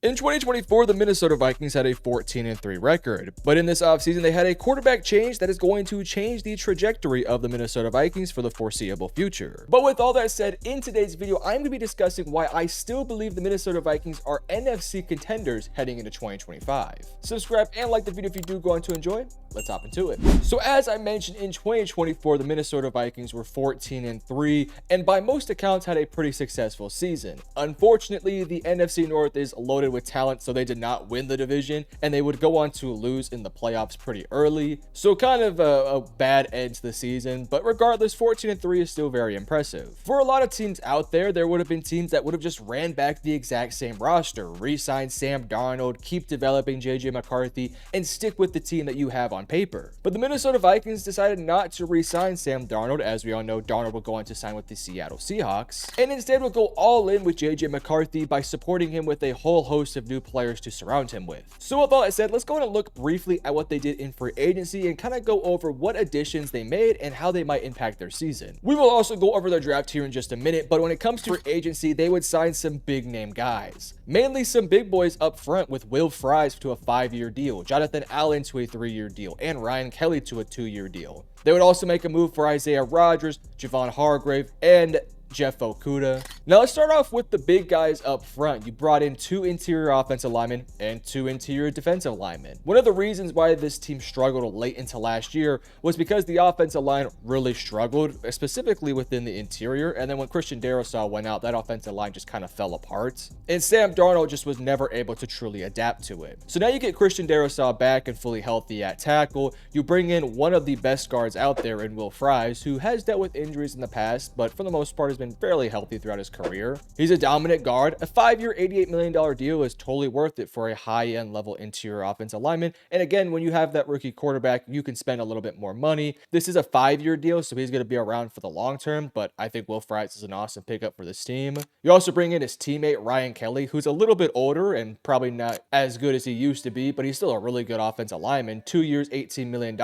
In 2024, the Minnesota Vikings had a 14-3 record, but in this offseason, they had a quarterback change that is going to change the trajectory of the Minnesota Vikings for the foreseeable future. But with all that said, in today's video, I'm going to be discussing why I still believe the Minnesota Vikings are NFC contenders heading into 2025. Subscribe and like the video if you do go on to enjoy. Let's hop into it. So as I mentioned, in 2024, the Minnesota Vikings were 14-3, and by most accounts had a pretty successful season. Unfortunately, the NFC North is loaded with talent, so they did not win the division, and they would go on to lose in the playoffs pretty early. So kind of a bad end to the season, but regardless, 14-3 is still very impressive. For a lot of teams out there, there would have been teams that would have just ran back the exact same roster, re-sign Sam Darnold, keep developing JJ McCarthy, and stick with the team that you have on paper. But the Minnesota Vikings decided not to re-sign Sam Darnold. As we all know, Darnold will go on to sign with the Seattle Seahawks, and instead will go all in with JJ McCarthy by supporting him with a whole host of new players to surround him with. So with all that said, let's go and look briefly at what they did in free agency and kind of go over what additions they made and how they might impact their season. We will also go over their draft here in just a minute, but when it comes to free agency, they would sign some big name guys. Mainly some big boys up front, with Will Fries to a 5-year deal, Jonathan Allen to a 3-year deal, and Ryan Kelly to a 2-year deal. They would also make a move for Isaiah Rodgers, Javon Hargrave, and Jeff Okudah. Now let's start off with the big guys up front. You brought in 2 interior offensive linemen and 2 interior defensive linemen. One of the reasons why this team struggled late into last year was because the offensive line really struggled, specifically within the interior, and then when Christian Darrisaw went out, that offensive line just kind of fell apart, and Sam Darnold just was never able to truly adapt to it. So now you get Christian Darrisaw back and fully healthy at tackle. You bring in one of the best guards out there in Will Fries, who has dealt with injuries in the past, but for the most part has been fairly healthy throughout his career. He's a dominant guard. A 5-year, $88 million deal is totally worth it for a high-end level interior offensive lineman. And again, when you have that rookie quarterback, you can spend a little bit more money. This is a 5-year deal, so he's going to be around for the long term, but I think Will Fries is an awesome pickup for this team. You also bring in his teammate, Ryan Kelly, who's a little bit older and probably not as good as he used to be, but he's still a really good offensive lineman. 2 years, $18 million.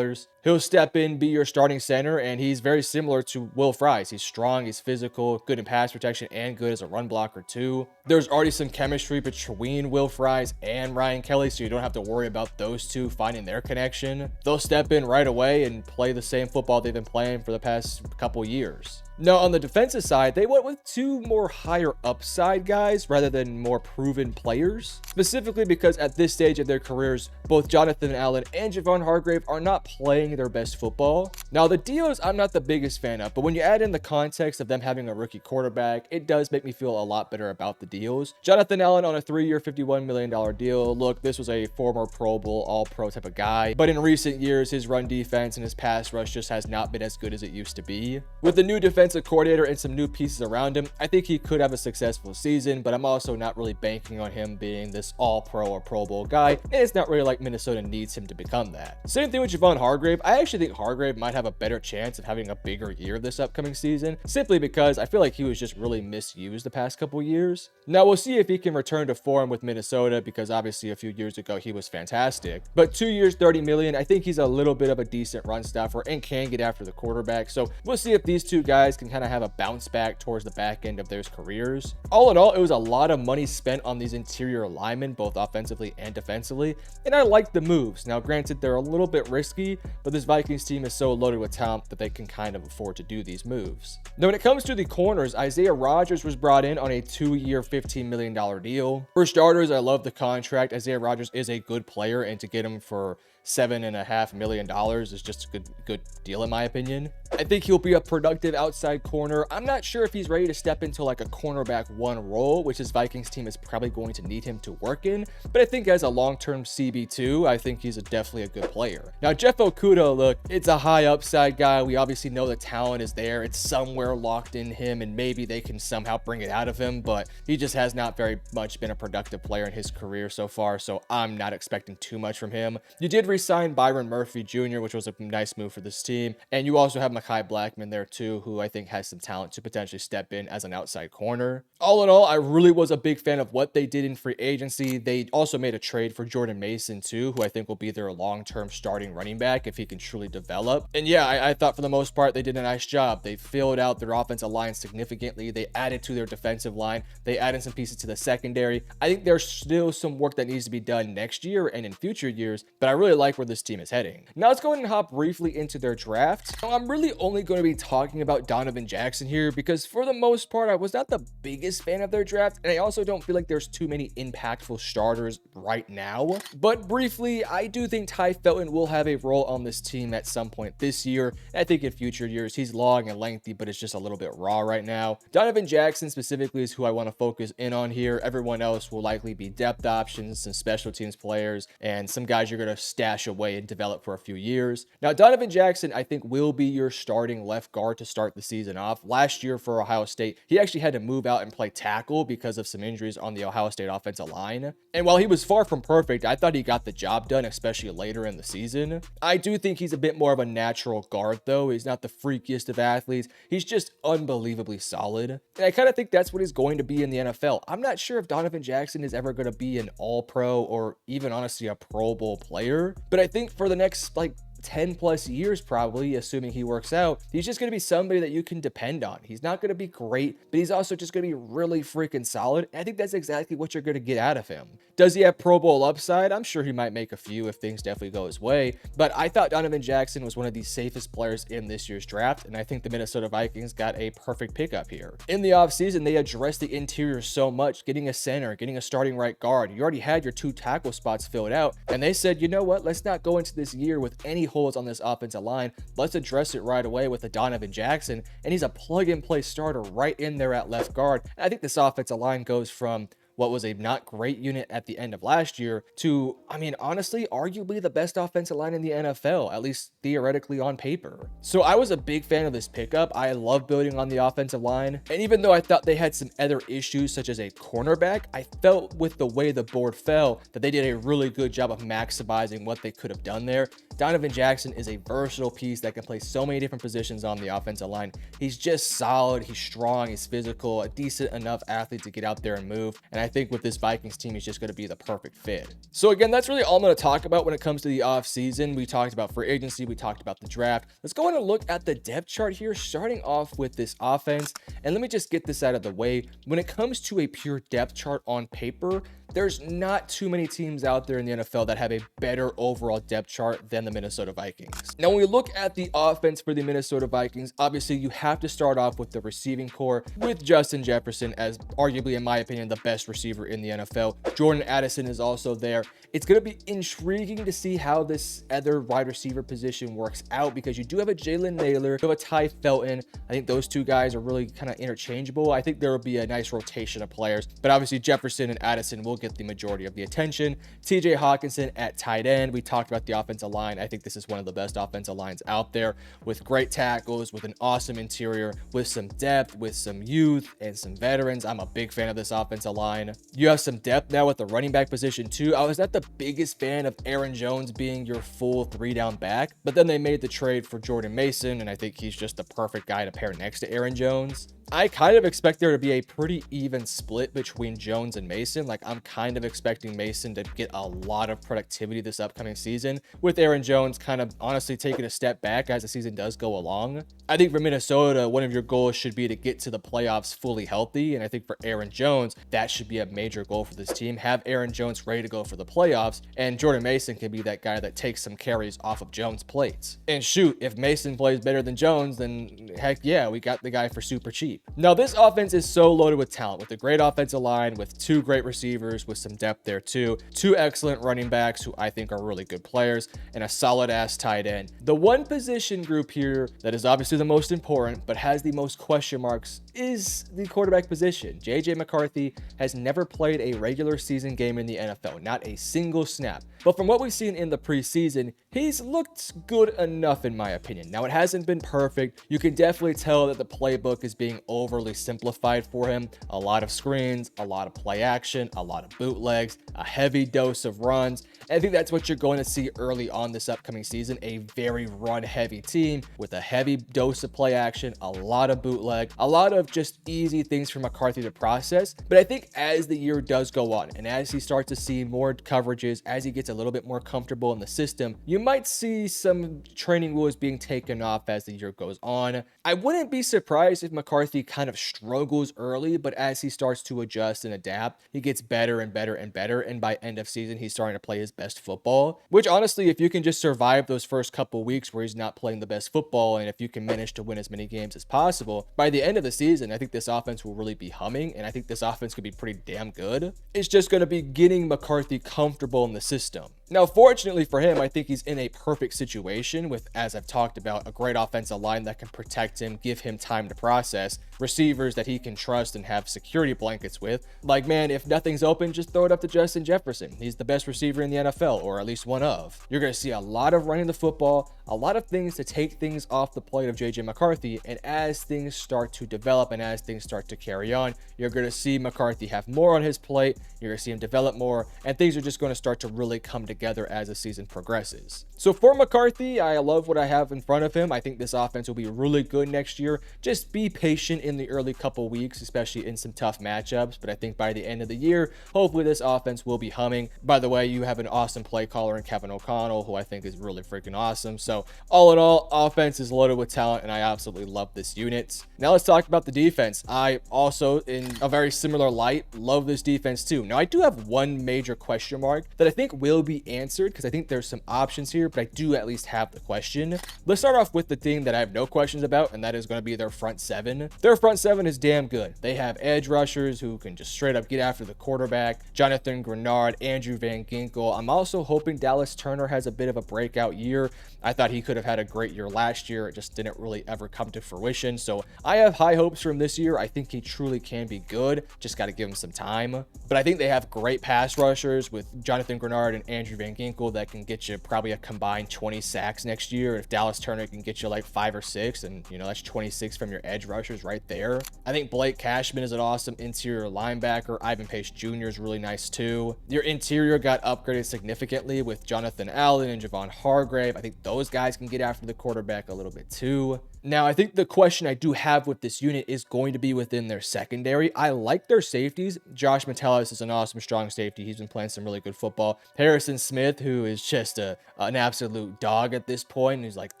He'll step in, be your starting center, and he's very similar to Will Fries. He's strong, he's physical, good in pass protection, and good as a run blocker too. There's already some chemistry between Will Fries and Ryan Kelly, so you don't have to worry about those two finding their connection. They'll step in right away and play the same football they've been playing for the past couple years. Now, on the defensive side, they went with 2 more higher upside guys rather than more proven players, specifically because at this stage of their careers, both Jonathan Allen and Javon Hargrave are not playing their best football. Now, the deals I'm not the biggest fan of, but when you add in the context of them having a rookie quarterback, it does make me feel a lot better about the deals. Jonathan Allen on a 3-year, $51 million deal. Look, this was a former Pro Bowl, all-pro type of guy, but in recent years, his run defense and his pass rush just has not been as good as it used to be. With the new defensive coordinator and some new pieces around him, I think he could have a successful season, but I'm also not really banking on him being this all-pro or Pro Bowl guy, and it's not really like Minnesota needs him to become that. Same thing with Javon Hargrave. I actually think Hargrave might have a better chance of having a bigger year this upcoming season, simply because I feel like he was just really misused the past couple years. Now we'll see if he can return to form with Minnesota, because obviously a few years ago he was fantastic, but 2 years, $30 million, I think he's a little bit of a decent run stopper and can get after the quarterback. So we'll see if these 2 guys can kind of have a bounce back towards the back end of their careers. All in all, it was a lot of money spent on these interior linemen, both offensively and defensively, and I like the moves. Now granted, they're a little bit risky, but this Vikings team is so loaded with talent that they can kind of afford to do these moves. Now when it comes to the corners, Isaiah Rodgers was brought in on a 2-year, $15 million deal. For starters, I love the contract. Isaiah Rodgers is a good player, and to get him for $7.5 million is just a good deal in my opinion. I think he'll be a productive outside corner. I'm not sure if he's ready to step into like a cornerback 1 role, which this Vikings team is probably going to need him to work in, but I think as a long-term CB2, I think he's definitely a good player. Now Jeff Okudah, look, it's a high upside guy. We obviously know the talent is there. It's somewhere locked in him, and maybe they can somehow bring it out of him, but he just has not very much been a productive player in his career so far, so I'm not expecting too much from him. You did re-signed Byron Murphy Jr., which was a nice move for this team. And you also have Mekhi Blackmon there too, who I think has some talent to potentially step in as an outside corner. All in all, I really was a big fan of what they did in free agency. They also made a trade for Jordan Mason too, who I think will be their long-term starting running back if he can truly develop. And yeah, I thought for the most part, they did a nice job. They filled out their offensive line significantly. They added to their defensive line. They added some pieces to the secondary. I think there's still some work that needs to be done next year and in future years, but I really like where this team is heading. Now let's go ahead and hop briefly into their draft. Now, I'm really only going to be talking about Donovan Jackson here because for the most part, I was not the biggest fan of their draft, and I also don't feel like there's too many impactful starters right now. But briefly, I do think Ty Felton will have a role on this team at some point this year. I think in future years, he's long and lengthy, but it's just a little bit raw right now. Donovan Jackson specifically is who I want to focus in on here. Everyone else will likely be depth options, some special teams players, and some guys you're going to stash away and develop for a few years. Now, Donovan Jackson, I think, will be your starting left guard to start the season off. Last year for Ohio State, he actually had to move out and play tackle because of some injuries on the Ohio State offensive line. And while he was far from perfect, I thought he got the job done, especially later in the season. I do think he's a bit more of a natural guard, though. He's not the freakiest of athletes. He's just unbelievably solid. And I kind of think that's what he's going to be in the NFL. I'm not sure if Donovan Jackson is ever going to be an all-pro or even honestly a Pro Bowl player, but I think for the next 10 plus years, probably, assuming he works out, he's just going to be somebody that you can depend on. He's not going to be great, but he's also just going to be really freaking solid. And I think that's exactly what you're going to get out of him. Does he have Pro Bowl upside? I'm sure he might make a few if things definitely go his way, but I thought Donovan Jackson was one of the safest players in this year's draft, and I think the Minnesota Vikings got a perfect pickup here. In the offseason, they addressed the interior so much, getting a center, getting a starting right guard. You already had your 2 tackle spots filled out, and they said, you know what, let's not go into this year with any holes on this offensive line. Let's address it right away with a Donovan Jackson, and he's a plug-and-play starter right in there at left guard. And I think this offensive line goes from what was a not great unit at the end of last year to, I mean, honestly, arguably the best offensive line in the NFL, at least theoretically on paper. So I was a big fan of this pickup. I love building on the offensive line. And even though I thought they had some other issues, such as a cornerback, I felt with the way the board fell that they did a really good job of maximizing what they could have done there. Donovan Jackson is a versatile piece that can play so many different positions on the offensive line. He's just solid. He's strong. He's physical, a decent enough athlete to get out there and move. And I think with this Vikings team, he's just going to be the perfect fit. So again, that's really all I'm going to talk about when it comes to the offseason. We talked about free agency. We talked about the draft. Let's go on and look at the depth chart here, starting off with this offense. And let me just get this out of the way. When it comes to a pure depth chart on paper, there's not too many teams out there in the NFL that have a better overall depth chart than the Minnesota Vikings. Now, when we look at the offense for the Minnesota Vikings, obviously you have to start off with the receiving core with Justin Jefferson as arguably, in my opinion, the best receiver in the NFL. Jordan Addison is also there. It's going to be intriguing to see how this other wide receiver position works out because you do have a Jalen Naylor, you have a Ty Felton. I think those two guys are really kind of interchangeable. I think there will be a nice rotation of players, but obviously Jefferson and Addison will get the majority of the attention. TJ Hawkinson at tight end. We talked about the offensive line. I think this is one of the best offensive lines out there with great tackles, with an awesome interior, with some depth, with some youth and some veterans. I'm a big fan of this offensive line. You have some depth now with the running back position too. I was not the biggest fan of Aaron Jones being your full 3-down back, but then they made the trade for Jordan Mason, and I think he's just the perfect guy to pair next to Aaron Jones. I kind of expect there to be a pretty even split between Jones and Mason. Like, I'm kind of expecting Mason to get a lot of productivity this upcoming season, with Aaron Jones kind of honestly taking a step back as the season does go along. I think for Minnesota, one of your goals should be to get to the playoffs fully healthy, and I think for Aaron Jones, that should be a major goal for this team. Have Aaron Jones ready to go for the playoffs, and Jordan Mason can be that guy that takes some carries off of Jones' plates. And shoot, if Mason plays better than Jones, then heck yeah, we got the guy for super cheap. Now, this offense is so loaded with talent, with a great offensive line, with 2 great receivers, with some depth there too, 2 excellent running backs who I think are really good players, and a solid ass tight end. The one position group here that is obviously the most important, but has the most question marks is the quarterback position. JJ McCarthy has never played a regular season game in the NFL, not a single snap. But from what we've seen in the preseason, he's looked good enough in my opinion. Now, it hasn't been perfect. You can definitely tell that the playbook is being overly simplified for him. A lot of screens, a lot of play action, a lot of bootlegs, a heavy dose of runs. And I think that's what you're going to see early on this upcoming season, a very run-heavy team with a heavy dose of play action, a lot of bootleg, a lot of just easy things for McCarthy to process. But I think as the year does go on and as he starts to see more coverages, as he gets a little bit more comfortable in the system, you might see some training wheels being taken off as the year goes on. I wouldn't be surprised if McCarthy kind of struggles early, but as he starts to adjust and adapt, he gets better and better and better. And by end of season, he's starting to play his best football, which honestly, if you can just survive those first couple weeks where he's not playing the best football, and if you can manage to win as many games as possible, by the end of the season, I think this offense will really be humming, and I think this offense could be pretty damn good. It's just going to be getting McCarthy comfortable in the system. Now, fortunately for him, I think he's in a perfect situation with, as I've talked about, a great offensive line that can protect him, give him time to process, receivers that he can trust and have security blankets with. Like, man, if nothing's open, just throw it up to Justin Jefferson. He's the best receiver in the NFL, or at least one of. You're going to see a lot of running the football, a lot of things to take things off the plate of JJ McCarthy, and as things start to develop and as things start to carry on, you're going to see McCarthy have more on his plate, you're going to see him develop more, and things are just going to start to really come together as the season progresses. So for McCarthy, I love what I have in front of him. I think this offense will be really good next year. Just be patient in the early couple weeks, especially in some tough matchups, but I think by the end of the year, hopefully this offense will be humming. By the way, you have an awesome play caller in Kevin O'Connell, who I think is really freaking awesome. So all in all, offense is loaded with talent, and I absolutely love this unit. Now let's talk about the defense. I also, in a very similar light, love this defense too. Now I do have one major question mark that I think will be answered, because I think there's some options here, but I do at least have the question. Let's start off with the thing that I have no questions about, and that is going to be their front seven. Their front seven is damn good. They have edge rushers who can just straight up get after the quarterback. Jonathan Grenard, Andrew Van Ginkel. I'm also hoping Dallas Turner has a bit of a breakout year. I thought he could have had a great year last year. It just didn't really ever come to fruition. So I have high hopes for him this year. I think he truly can be good. Just got to give him some time. But I think they have great pass rushers with Jonathan Grenard and Andrew Van Ginkel that can get you probably a combined 20 sacks next year. If Dallas Turner can get you like 5 or 6, and you know, that's 26 from your edge rushers right there. I think Blake Cashman is an awesome interior linebacker. Ivan Pace Jr. is really nice too. Your interior got upgraded significantly with Jonathan Allen and Javon Hargrave. I think those guys can get after the quarterback a little bit too. Now, I think the question I do have with this unit is going to be within their secondary. I like their safeties. Josh Metellus is an awesome, strong safety. He's been playing some really good football. Harrison Smith, who is just an absolute dog at this point. He's like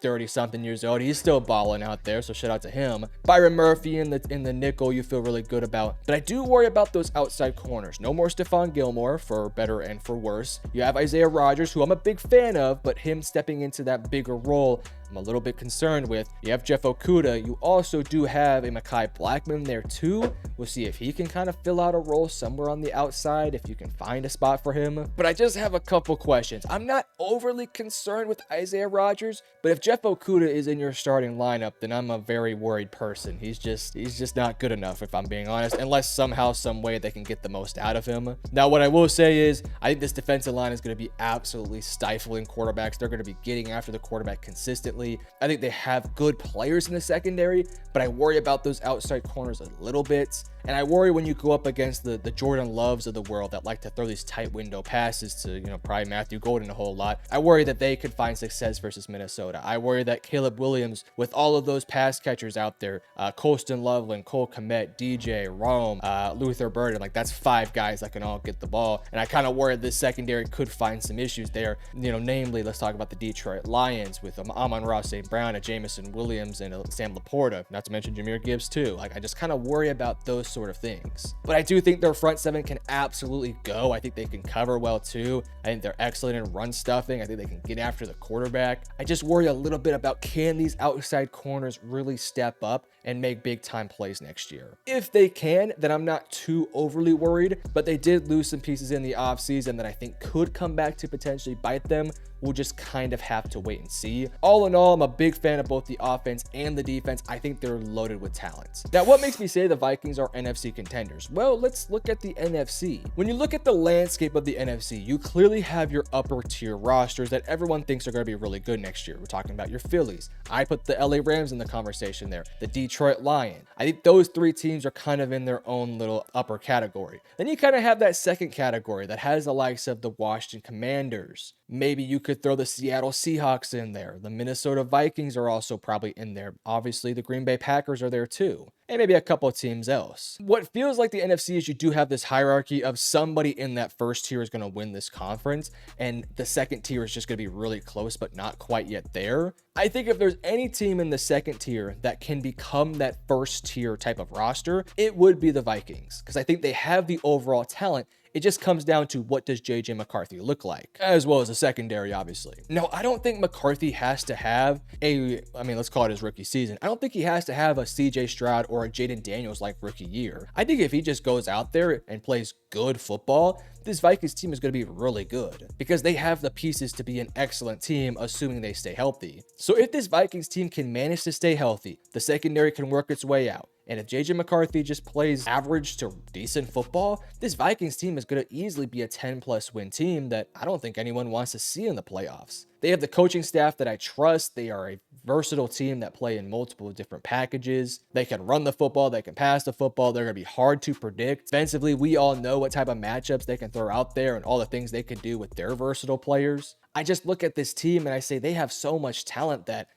30-something years old. He's still balling out there, so shout out to him. Byron Murphy in the nickel, you feel really good about. But I do worry about those outside corners. No more Stephon Gilmore, for better and for worse. You have Isaiah Rodgers, who I'm a big fan of, but him stepping into that bigger role, I'm a little bit concerned with. You have Jeff Okudah. You also do have a Mekhi Blackmon there too. We'll see if he can kind of fill out a role somewhere on the outside, if you can find a spot for him. But I just have a couple questions. I'm not overly concerned with Isaiah Rodgers, but if Jeff Okudah is in your starting lineup, then I'm a very worried person. He's just not good enough, if I'm being honest, unless somehow, some way they can get the most out of him. Now, what I will say is, I think this defensive line is going to be absolutely stifling quarterbacks. They're going to be getting after the quarterback consistently. I think they have good players in the secondary, but I worry about those outside corners a little bit. And I worry when you go up against the Jordan Loves of the world that like to throw these tight window passes to, you know, probably Matthew Golden a whole lot. I worry that they could find success versus Minnesota. I worry that Caleb Williams, with all of those pass catchers out there, Colston Loveland, Cole Kmet, DJ, Rome, Luther Burden, like that's 5 guys that can all get the ball. And I kind of worry this secondary could find some issues there. You know, namely, let's talk about the Detroit Lions with Amon-Ra St. Brown, Jamison Williams, and Sam Laporta, not to mention Jahmyr Gibbs too. Like, I just kind of worry about those sort of things. But I do think their front seven can absolutely go. I think they can cover well too. I think they're excellent in run stuffing. I think they can get after the quarterback. I just worry a little bit about, can these outside corners really step up and make big time plays next year? If they can, then I'm not too overly worried, but they did lose some pieces in the offseason that I think could come back to potentially bite them. We'll just kind of have to wait and see. All in all, I'm a big fan of both the offense and the defense. I think they're loaded with talent. Now, what makes me say the Vikings are NFC contenders? Well, let's look at the NFC. When you look at the landscape of the NFC, you clearly have your upper tier rosters that everyone thinks are going to be really good next year. We're talking about your Phillies. I put the LA Rams in the conversation there. The Detroit Lions. I think those three teams are kind of in their own little upper category. Then you kind of have that second category that has the likes of the Washington Commanders. Maybe you could throw the Seattle Seahawks in there. The Minnesota Vikings are also probably in there. Obviously, the Green Bay Packers are there too. And maybe a couple of teams else. What feels like the NFC is you do have this hierarchy of somebody in that first tier is going to win this conference, and the second tier is just going to be really close, but not quite yet there. I think if there's any team in the second tier that can become that first tier type of roster, it would be the Vikings, because I think they have the overall talent. It just comes down to, what does JJ McCarthy look like, as well as the secondary, obviously. Now, I don't think McCarthy has to have let's call it his rookie season. I don't think he has to have a CJ Stroud or a Jaden Daniels like rookie year. I think if he just goes out there and plays good football, this Vikings team is going to be really good because they have the pieces to be an excellent team, assuming they stay healthy. So if this Vikings team can manage to stay healthy, the secondary can work its way out. And if JJ McCarthy just plays average to decent football, this Vikings team is going to easily be a 10+ win team that I don't think anyone wants to see in the playoffs. They have the coaching staff that I trust. They are a versatile team that play in multiple different packages. They can run the football. They can pass the football. They're going to be hard to predict. Defensively, we all know what type of matchups they can throw out there and all the things they can do with their versatile players. I just look at this team and I say they have so much talent that,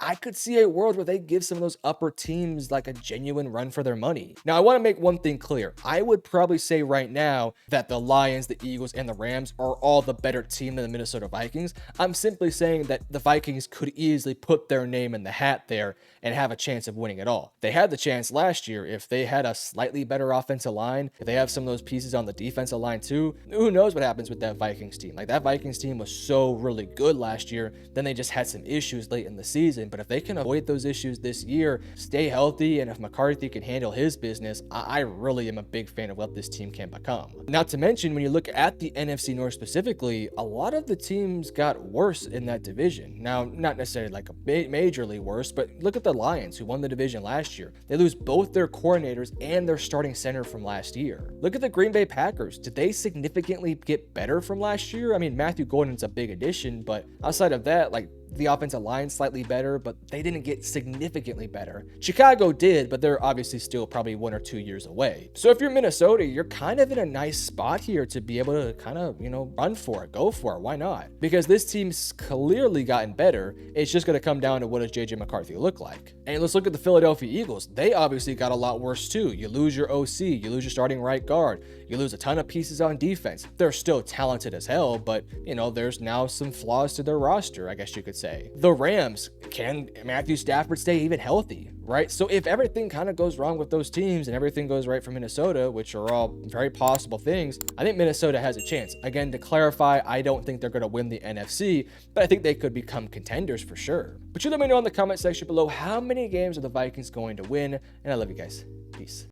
I could see a world where they give some of those upper teams like a genuine run for their money. Now, I want to make one thing clear. I would probably say right now that the Lions, the Eagles, and the Rams are all the better team than the Minnesota Vikings. I'm simply saying that the Vikings could easily put their name in the hat there and have a chance of winning it all. They had the chance last year. If they had a slightly better offensive line, if they have some of those pieces on the defensive line too, who knows what happens with that Vikings team. Like, that Vikings team was so really good last year. Then they just had some issues late in the season. But if they can avoid those issues this year, stay healthy, and if McCarthy can handle his business, I really am a big fan of what this team can become. Not to mention, when you look at the NFC North specifically, a lot of the teams got worse in that division. Now, not necessarily like a majorly worse, but look at the Lions, who won the division last year. They lose both their coordinators and their starting center from last year. Look at the Green Bay Packers. Did they significantly get better from last year? I mean, Matthew Golden's a big addition, but outside of that, the offensive line slightly better, but they didn't get significantly better. Chicago did, but they're obviously still probably 1 or 2 years away. So if you're Minnesota, you're kind of in a nice spot here to be able to kind of, run for it, go for it. Why not? Because this team's clearly gotten better. It's just going to come down to, what does JJ McCarthy look like? And let's look at the Philadelphia Eagles. They obviously got a lot worse too. You lose your OC, you lose your starting right guard, you lose a ton of pieces on defense. They're still talented as hell, but there's now some flaws to their roster, I guess you could say. The Rams, can Matthew Stafford stay even healthy, right? So if everything kind of goes wrong with those teams and everything goes right for Minnesota, which are all very possible things, I think Minnesota has a chance. Again, to clarify, I don't think they're going to win the NFC, but I think they could become contenders for sure. But you let me know in the comment section below, how many games are the Vikings going to win? And I love you guys. Peace.